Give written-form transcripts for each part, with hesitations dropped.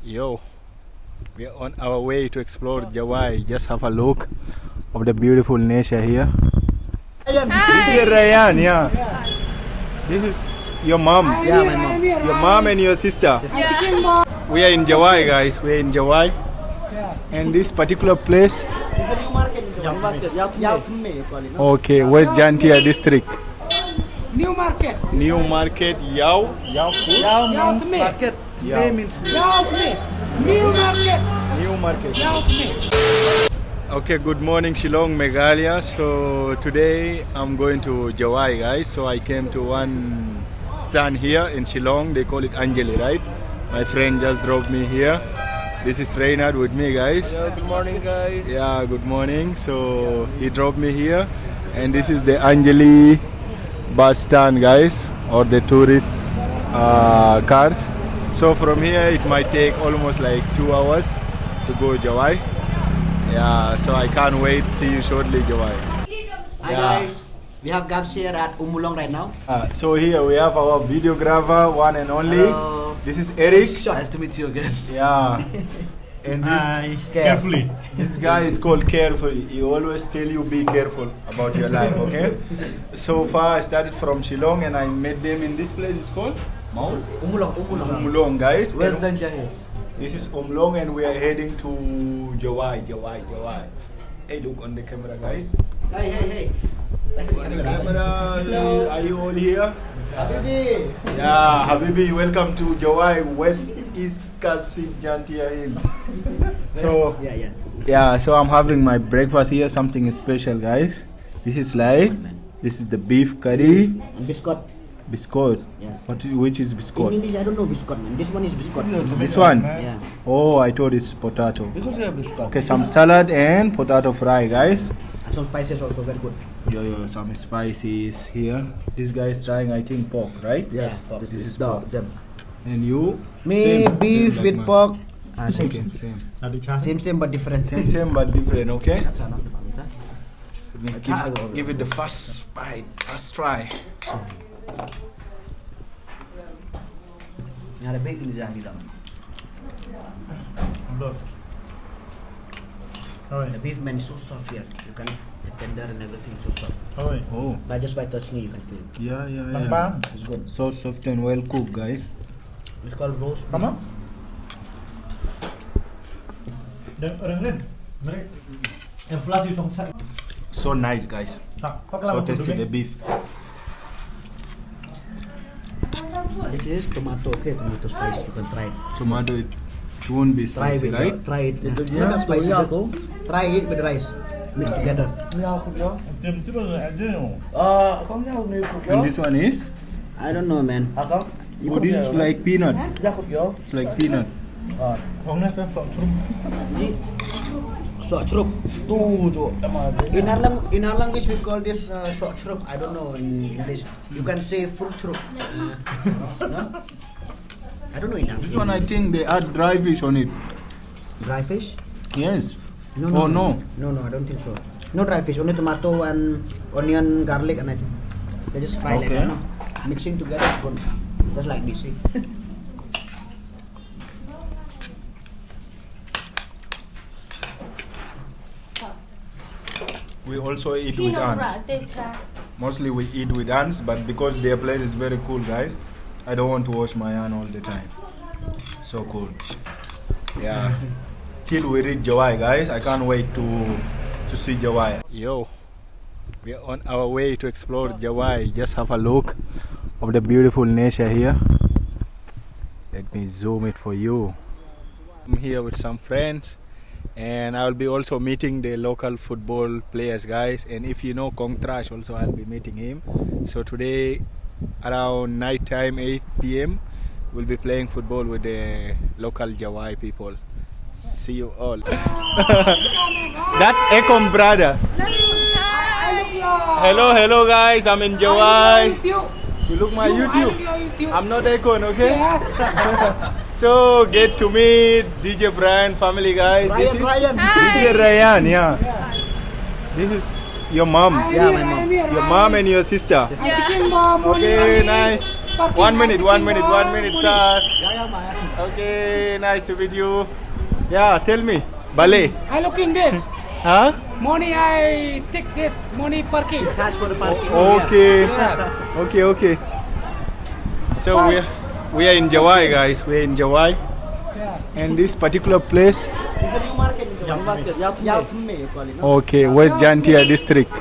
Yo, we are on our way to explore Jowai. Just have a look of the beautiful nature here. DJ Ryan, yeah. This is your mom. Yeah, my mom. Your mom and your sister. We are in Jowai, guys. We are in Jowai. And this particular place. It's a new market. Okay, West Jaintia district. New market. New market, Yao Means market. Yao. Means New market. New market. Okay, good morning Shillong, Meghalaya. So today I'm going to Jowai, guys. So I came to one stand here in Shillong. They call it Anjali, right? My friend just dropped me here. This is Reynard with me, guys. Yeah, good morning, guys. Yeah, good morning. So he dropped me here, and this is the Anjali bus stand, guys, or the tourist cars. So from here it might take almost like 2 hours to go Jowai. Yeah, so I can't wait. See you shortly, Jowai. Hi guys, we have Gabs here at Umulong right now. So here we have our videographer, one and only. Hello. This is Eric. Nice to meet you again. Yeah. And this, Carefully. this guy is called Carefully. He always tell you be careful about your life, okay? So far I started from Shillong and I met them in this place. It's called Mount Umulong, guys. West And Jaintia Hills. this is Umulong and we are heading to Jowai. Hey, look on the camera, guys. Hey. On the camera, are you all here? Habibi. Yeah, Habibi, welcome to Jowai West Khasi Jaintia Hills. So Yeah. so I'm having my breakfast here, something special, guys. This is the beef curry, And biscuit. biscuit. Yes. Which is In biscuit? English, I don't know biscuit, man. This one is biscuit. This one? Yeah. Oh, I thought it's potato. Biscuit. Okay, some salad and potato fry, guys. And some spices also very good. Yo, some spices here. This guy is trying, I think, pork, right? Yes. This is the pork. jam. And you? Me beef like with mine. pork. Same. Same but different. Same but different, okay? Give Give it the first bite, first try. Ada bacon di dalam. The beef man is so soft here. You can the tender and everything so soft. Oh, But just by touching it, you can feel it. yeah. It's good. So soft and well cooked, guys. It's called roast beef. So nice, guys. So tasty, the beef. This is tomato. Okay, tomato slice. You can try it. Tomato, it won't be Try spicy, it. right? Try it. Not spicy. Try it with rice. Mix together. And this one is? I don't know, man. Oh, this is like peanut. It's like peanut. Sok chrup. In our language we call this sok chrup. I don't know in English. You can say fruit chrup. No? I don't know in This one, I think they add dry fish on it. Dry fish? Yes. No, No. I don't think so. No dry fish, only tomato and onion, garlic, and I think they just fry like Okay. that. No? Mixing together is good. Just like this. See? We also eat with ants. Mostly we eat with ants, but because their place is very cool, guys, I don't want to wash my hand all the time. So cool. Yeah. Till we reach Jowai, guys. I can't wait to see Jowai. Yo, we are on our way to explore Jowai. Just have a look of the beautiful nature here. Let me zoom it for you. I'm here with some friends, and I'll be also meeting the local football players, guys. And if you know Kong Trash, also I'll be meeting him. So today around night time, 8 p.m, we'll be playing football with the local Jowai people. See you all. That's Ekom brother. Hello guys, I'm in Jowai. You look my YouTube. I'm not Ekon, okay? Yes. So get to meet DJ Brian family, guys. Ryan. DJ Ryan, yeah. This is your mom. Yeah, my mom. Your mom and your sister. Mom. Okay, nice. parking. 1 minute, 1 minute, 1 minute, Morning. sir. Yeah, yeah, Okay, nice to meet you. Yeah, tell me. Ballet. I looking this. Huh? Money I take this money parking. Charge for the parking. Okay. Yes. Okay, okay. So we are in Jowai, guys. We are in Jowai, Yes. and this particular place. It's a new market. New market. Yautme, you call it. No? Okay, West Jaintia district.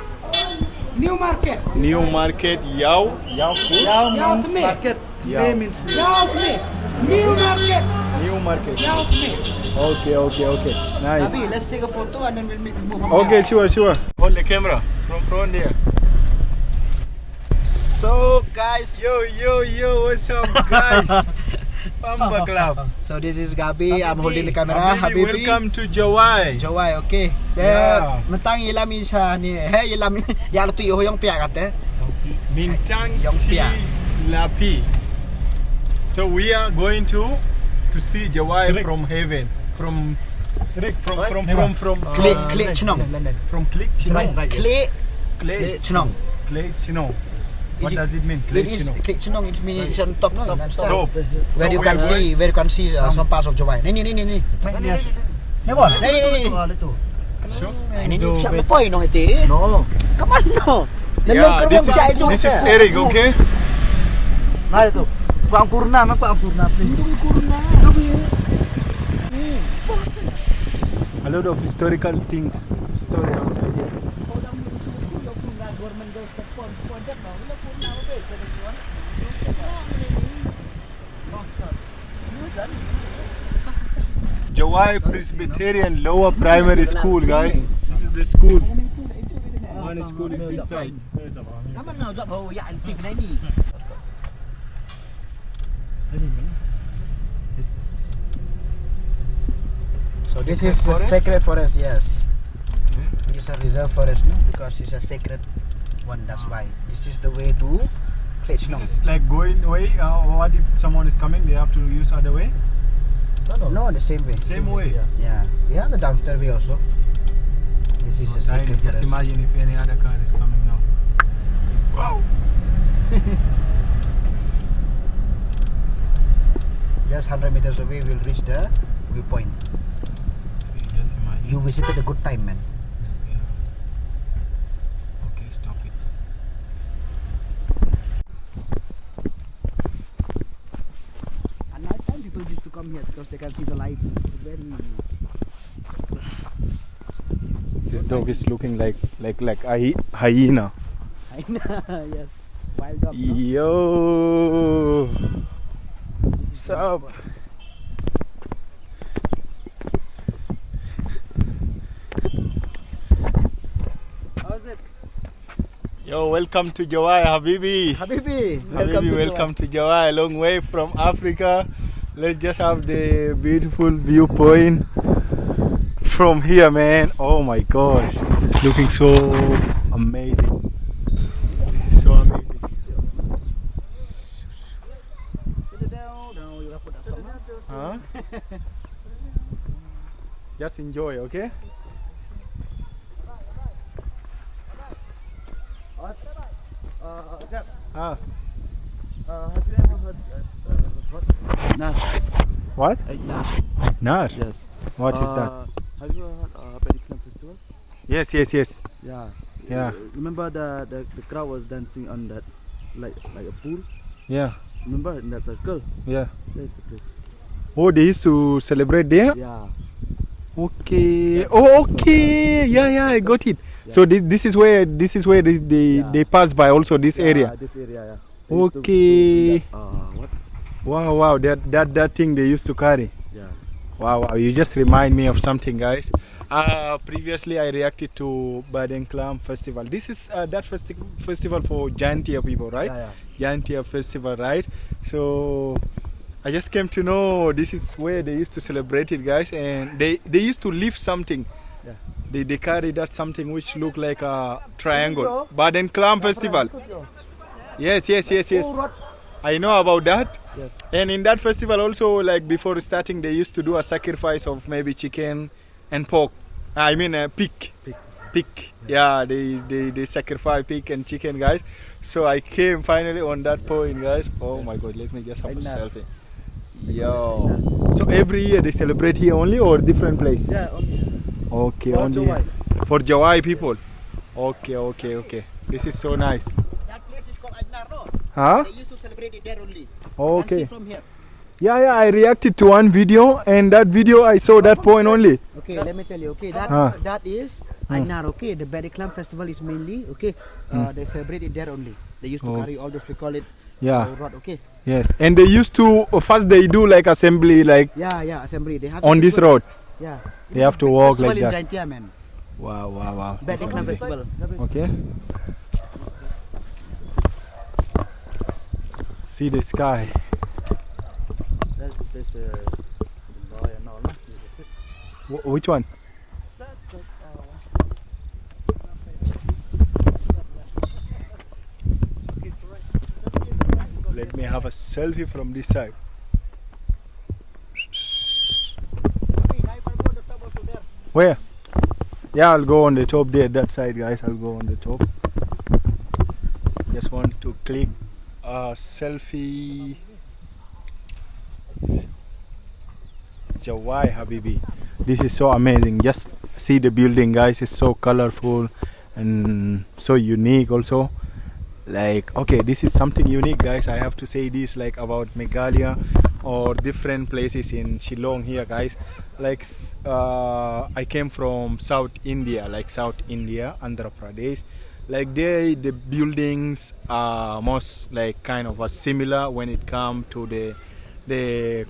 New market. New market, Yao. Yautme. Market. Yeah. Name means name. Yautme. New market. New market. Yautme. Okay. Nice. Abi, let's take a photo and then we'll move on. Okay, sure. Hold the camera from front there. So, guys. Yo, what's up, guys? Pamba Club. So, this is Gabi. I'm holding the camera. Habibi, welcome to Jowai. Jowai, okay. Yeah. Mentang ilami sa ni ilami ya tu yo yang pia kata. Bintang Yang Si Pia. Lapi. So we are going to see Jowai from heaven. From Klik Chnong. From Klik Chinong. Klik Chnong. Klik Chinong. What Is it- does it mean? It Klik is Chinong. Klik Chnong. It means it's on top. Top. Where you can see, some parts of Jowai. Ni. Ni bon. Ni. Ini siapa poin dong itu? No. Kapan no? Yeah, this is Eric, okay? Nah itu. Kuang Purna, Kuang Purna. A lot of historical things. Story outside here. Jowai Presbyterian Lower Primary School, guys. This is the school. One school is this side. Kapan no job ho ya antik na ini. So this is a sacred forest, yes. Okay. It is a reserve forest, no? Because it's a sacred one. That's why. This is the way to This Klechno. is like going away. What if someone is coming? They have to use other way. No, the same way. Same way. Yeah. We have the downstairs way also. This is a So tiny. sacred Just forest. imagine if any other car is coming now. Wow. Just 100 meters away, we'll reach the viewpoint. See, just imagine. You visited a good time, man. Yeah. Okay, stop it. At night time, people used to come here because they can see the lights. It's very. This dog is looking like a hyena. Yes. Wild dog. No? Yo. What's up? How's it? Yo, welcome to Jowai, Habibi. Habibi, Habibi, welcome to Jowai. A long way from Africa. Let's just have the beautiful viewpoint from here, man. Oh my gosh, this is looking so amazing. This is so amazing. Huh? Just enjoy, okay? Ah, Have you ever heard Nash? what? Nash. Nash? Yes. What is that? Have you heard Pediclam Festival? Yes. Yeah. Yeah. Remember the crowd was dancing on that like a pool? Yeah. Remember in that circle? Yeah. There's the place. Oh, they used to celebrate there? Yeah. Okay. Oh, okay. Yeah, I got it. So this is where they pass by also this area. This area, yeah. They used to Okay. do that, what? Wow. That thing they used to carry. Yeah. Wow. You just remind me of something, guys. Previously I reacted to Baden Clam Festival. This is that festival for Jaintia people, right? Yeah. Jaintia festival, right? So I just came to know this is where they used to celebrate it, guys, and they used to lift something. Yeah. They carry that something which look like a triangle. Baden Clam Festival. Yes. I know about that. Yes. And in that festival also, like before starting, they used to do a sacrifice of maybe chicken and pork. I mean pig. pig. Yeah, they sacrifice pig and chicken, guys. So I came finally on that point, guys. Oh my God, let me just have a selfie. Yo. So every year they celebrate here only or different place? Yeah, only. Okay, For only Jowai. for Jowai people. Okay. This is so nice. That place is called Ajnar, no? Huh? They used to celebrate it there only. Okay. Can see from here. Yeah, I reacted to one video, and that video I saw that point only. Okay, let me tell you. Okay, that Ah. that is Ajnar. Okay, the Berry Clam festival is mainly okay. They celebrate it there only. They used to carry all those, we call it Yeah. rod. Okay. Yes, and they used to first they do like assembly like Yeah, assembly. They have on this road. Yeah. They have to walk like festival that. in Jaintia, man. Wow. Berry That's Clam amazing. festival. Okay. See the sky. That's boy and all. No? Which one? Let me have a selfie from this side. Where? Yeah, I'll go on the top there, that side, guys. I'll go on the top. Just want to click a selfie. Jowai, Habibi. This is so amazing. Just see the building, guys. It's so colorful and so unique also. Like, okay, this is something unique, guys. I have to say this like about Meghalaya or different places in Shillong here, guys. Like I came from South India, Andhra Pradesh. Like the buildings are most like kind of similar when it comes to the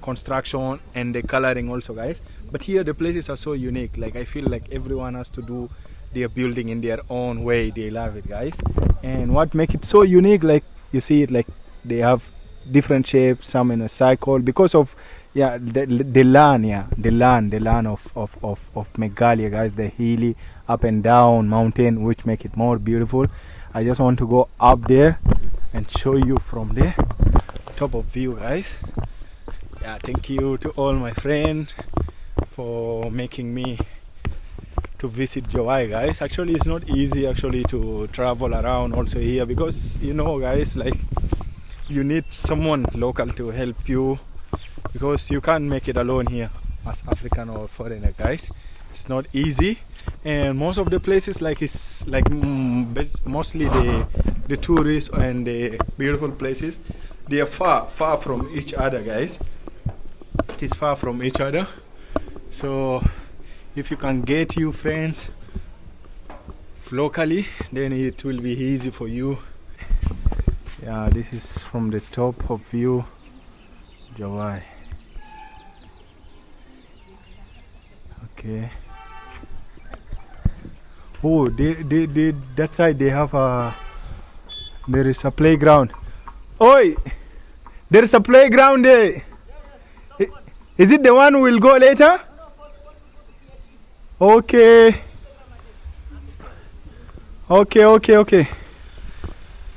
construction and the coloring also, guys. But here the places are so unique. Like I feel like everyone has to do their building in their own way. They love it, guys. And what make it so unique, like you see it, like they have different shapes, some in a cycle because of the land of Meghalaya, guys. The hilly up and down mountain which make it more beautiful. I just want to go up there and show you from the top of view, guys. Yeah, thank you to all my friends for making me to visit Jowai, guys. Actually it's not easy actually to travel around also here because you know, guys, like you need someone local to help you because you can't make it alone here as African or foreigner, guys. It's not easy, and most of the places like it's like mostly the tourists and the beautiful places, they are far from each other, guys. It is far from each other. So if you can get you friends locally, then it will be easy for you. Yeah, this is from the top of view Jowai. Okay. Oh, they that side they have there is a playground. Oi, there is a playground there. Is it the one we'll go later? Okay.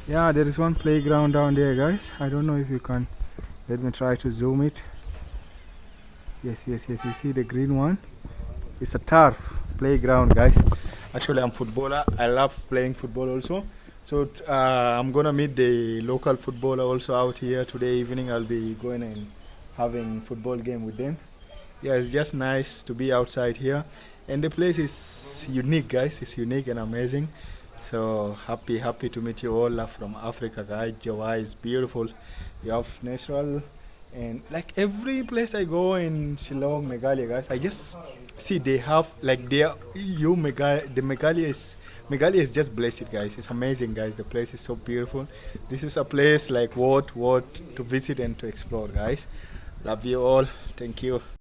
Yeah, there is one playground down there, guys. I don't know if you can. Let me try to zoom it. Yes. You see the green one? It's a turf playground, guys. Actually, I'm footballer. I love playing football also. So I'm gonna meet the local footballer also out here today evening. I'll be going and having football game with them. Yeah, it's just nice to be outside here. And the place is unique, guys. It's unique and amazing. So happy to meet you all from Africa, guys. Jowai is beautiful. You have natural, and like every place I go in Shillong, Meghalaya, guys, I just see they have like Meghalaya is just blessed, guys. It's amazing, guys. The place is so beautiful. This is a place like what to visit and to explore, guys. Love you all. Thank you.